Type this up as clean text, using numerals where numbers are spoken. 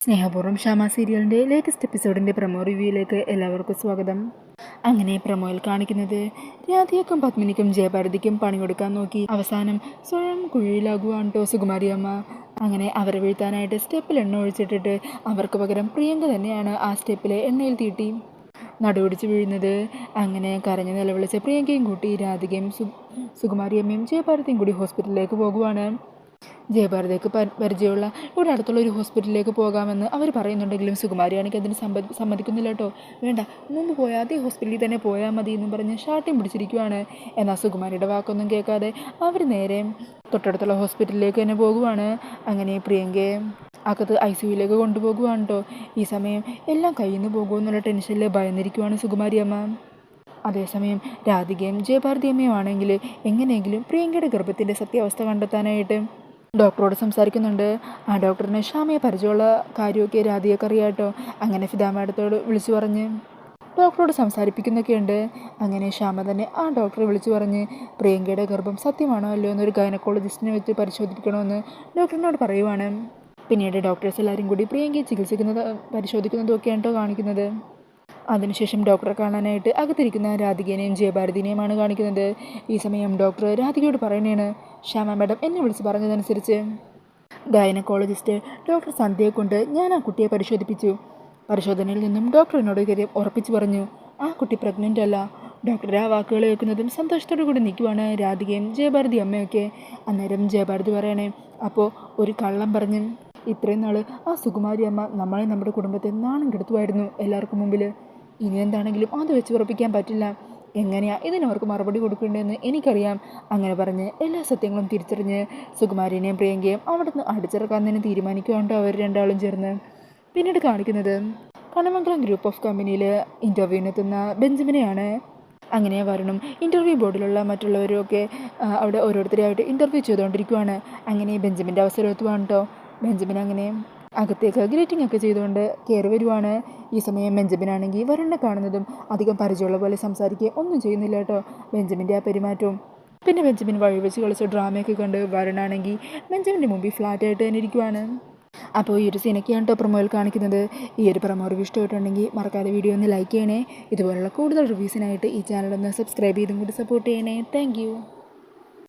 സ്നേഹപൂർവ്വം ഷാമ സീരിയലിൻ്റെ latest എപ്പിസോഡിൻ്റെ promo റിവ്യൂയിലേക്ക് എല്ലാവർക്കും സ്വാഗതം. അങ്ങനെ പ്രൊമോയിൽ കാണിക്കുന്നത് രാധികയ്ക്കും പത്മിനിക്കും ജയഭാരതിക്കും പണി കൊടുക്കാൻ നോക്കി അവസാനം സ്വയം കുഴിയിലാകുവാണ് സുകുമാരിയമ്മ. അങ്ങനെ അവരെ വീഴ്ത്താനായിട്ട് സ്റ്റെപ്പിൽ എണ്ണ ഒഴിച്ചിട്ടിട്ട് അവർക്ക് പകരം പ്രിയങ്ക തന്നെയാണ് ആ സ്റ്റെപ്പിലെ എണ്ണയിൽ തീട്ടി നടുപിടിച്ച് വീഴുന്നത്. അങ്ങനെ കരഞ്ഞു നിലവിളിച്ച പ്രിയങ്കയും കൂട്ടി രാധികയും സുകുമാരിയമ്മയും ജയഭാരതിയും കൂടി ഹോസ്പിറ്റലിലേക്ക് പോകുവാണ്. ജയഭാരതിക്ക് പരിചയമുള്ള ഇവിടെ അടുത്തുള്ള ഒരു ഹോസ്പിറ്റലിലേക്ക് പോകാമെന്ന് അവർ പറയുന്നുണ്ടെങ്കിലും സുകുമാരിയാണെങ്കിൽ അതിന് സമ്മതിക്കുന്നില്ല കേട്ടോ. വേണ്ട, മുമ്പ് പോയാൽ അതേ ഹോസ്പിറ്റലിൽ തന്നെ പോയാൽ മതി എന്നും പറഞ്ഞ് ഷാട്ടിയും പിടിച്ചിരിക്കുവാണ്. എന്നാൽ സുകുമാരിയുടെ വാക്കൊന്നും കേൾക്കാതെ അവർ നേരെ തൊട്ടടുത്തുള്ള ഹോസ്പിറ്റലിലേക്ക് തന്നെ പോകുവാണ്. അങ്ങനെ പ്രിയങ്കയെ അകത്ത് ICUവിലേക്ക് കൊണ്ടുപോകുവാണ് കേട്ടോ. ഈ സമയം എല്ലാം കയ്യിൽ നിന്ന് പോകുമെന്നുള്ള ടെൻഷനിൽ ഭയന്നിരിക്കുവാണ് സുകുമാരിയമ്മ. അതേസമയം രാധികയും ജയഭാരതിയമ്മയും ആണെങ്കിൽ എങ്ങനെയെങ്കിലും പ്രിയങ്കയുടെ ഗർഭത്തിൻ്റെ സത്യാവസ്ഥ കണ്ടെത്താനായിട്ട് ഡോക്ടറോട് സംസാരിക്കുന്നുണ്ട്. ആ ഡോക്ടറിന് ഷാമയെ പരിചയമുള്ള കാര്യമൊക്കെ രാധികയ്ക്ക് അറിയാട്ടോ. അങ്ങനെ ഫിദ മാഡത്തോട് വിളിച്ചു പറഞ്ഞ് ഡോക്ടറോട് സംസാരിപ്പിക്കുന്നൊക്കെയുണ്ട്. അങ്ങനെ ഷാമ തന്നെ ആ ഡോക്ടറെ വിളിച്ചു പറഞ്ഞ് പ്രിയങ്കയുടെ ഗർഭം സത്യമാണോ അല്ലയോ എന്നൊരു ഗൈനക്കോളജിസ്റ്റിനെ വെച്ച് പരിശോധിപ്പിക്കണമെന്ന് ഡോക്ടറിനോട് പറയുവാണ്. പിന്നീട് ഡോക്ടേഴ്സ് എല്ലാവരും കൂടി പ്രിയങ്കയെ പരിശോധിക്കുന്നതും ഒക്കെയാണ് കേട്ടോ കാണിക്കുന്നത്. അതിനുശേഷം ഡോക്ടറെ കാണാനായിട്ട് അകത്തിരിക്കുന്ന രാധികേനെയും ജയഭാരതിനെയുമാണ് കാണിക്കുന്നത്. ഈ സമയം ഡോക്ടർ രാധികയോട് പറയുന്നതാണ്, ശ്യാമ മാഡം എന്നെ വിളിച്ച് പറഞ്ഞതനുസരിച്ച് ഗൈനക്കോളജിസ്റ്റ് ഡോക്ടർ സന്ധ്യയെ കൊണ്ട് ഞാൻ ആ കുട്ടിയെ പരിശോധിപ്പിച്ചു. പരിശോധനയിൽ നിന്നും ഡോക്ടർ എന്നോട് കാര്യം ഉറപ്പിച്ചു പറഞ്ഞു, ആ കുട്ടി പ്രഗ്നൻ്റ് അല്ല. ഡോക്ടറെ ആ വാക്കുകൾ കേൾക്കുന്നതും സന്തോഷത്തോടു കൂടി നിൽക്കുവാണ് രാധികയും ജയഭാരതി അമ്മയൊക്കെ. അന്നേരം ജയഭാരതി പറയണേ, അപ്പോൾ ഒരു കള്ളം പറഞ്ഞ് ഇത്രയും നാൾ ആ സുകുമാരി അമ്മ നമ്മളെ നമ്മുടെ കുടുംബത്തെ നാണം കെടുത്തുമായിരുന്നു എല്ലാവർക്കും മുമ്പിൽ. ഇനി എന്താണെങ്കിലും അത് വെച്ച് ഉറപ്പിക്കാൻ പറ്റില്ല. എങ്ങനെയാണ് ഇതിനവർക്ക് മറുപടി കൊടുക്കേണ്ടതെന്ന് എനിക്കറിയാം. അങ്ങനെ പറഞ്ഞ് എല്ലാ സത്യങ്ങളും തിരിച്ചറിഞ്ഞ് സുകുമാരിനെയും പ്രിയങ്കയും അവിടെ നിന്ന് അടിച്ചിറക്കാൻ തന്നെ തീരുമാനിക്കുകയാണ് അവർ രണ്ടാളും ചേർന്ന്. പിന്നീട് കാണിക്കുന്നത് കണമംഗലം ഗ്രൂപ്പ് ഓഫ് കമ്പനിയിൽ ഇൻ്റർവ്യൂവിനെത്തുന്ന ബെഞ്ചമിനെയാണ്. അങ്ങനെ വരുണും ഇൻ്റർവ്യൂ ബോർഡിലുള്ള മറ്റുള്ളവരും ഒക്കെ അവിടെ ഓരോരുത്തരെയായിട്ട് ഇൻ്റർവ്യൂ ചെയ്തുകൊണ്ടിരിക്കുവാണ്. അങ്ങനെ ബെഞ്ചമിൻ്റെ അവസരം എത്തുവാണ് കേട്ടോ. ബെഞ്ചമിൻ അങ്ങനെ അകത്തേക്ക് ഗ്രീറ്റിംഗ് ഒക്കെ ചെയ്തുകൊണ്ട് കയറി വരുവാണ്. ഈ സമയം ബെഞ്ചമിനാണെങ്കിൽ വരുണിനെ കാണുന്നതും അധികം പരിചയമുള്ള പോലെ സംസാരിക്കുകയും ഒന്നും ചെയ്യുന്നില്ല കേട്ടോ. ബെഞ്ചമിൻ്റെ ആ പെരുമാറ്റവും പിന്നെ ബെഞ്ചമിൻ വഴി വെച്ച് കളിച്ച ഡ്രാമയൊക്കെ കണ്ട് വരുണാണെങ്കിൽ ബെഞ്ചമിൻ്റെ മുമ്പിൽ ഫ്ലാറ്റായിട്ട് തന്നെ ഇരിക്കുവാണ്. അപ്പോൾ ഈ ഒരു സീനൊക്കെയാണ് കേട്ടോ പ്രൊമോയിൽ കാണിക്കുന്നത്. ഈ ഒരു പ്രൊമോ റിവ്യൂ ഇഷ്ടമായിട്ടുണ്ടെങ്കിൽ മറക്കാതെ വീഡിയോ ഒന്ന് ലൈക്ക് ചെയ്യണേ. ഇതുപോലുള്ള കൂടുതൽ റിവ്യൂസിനായിട്ട് ഈ ചാനലൊന്ന് സബ്സ്ക്രൈബ് ചെയ്തും കൂടി സപ്പോർട്ട് ചെയ്യണേ. താങ്ക്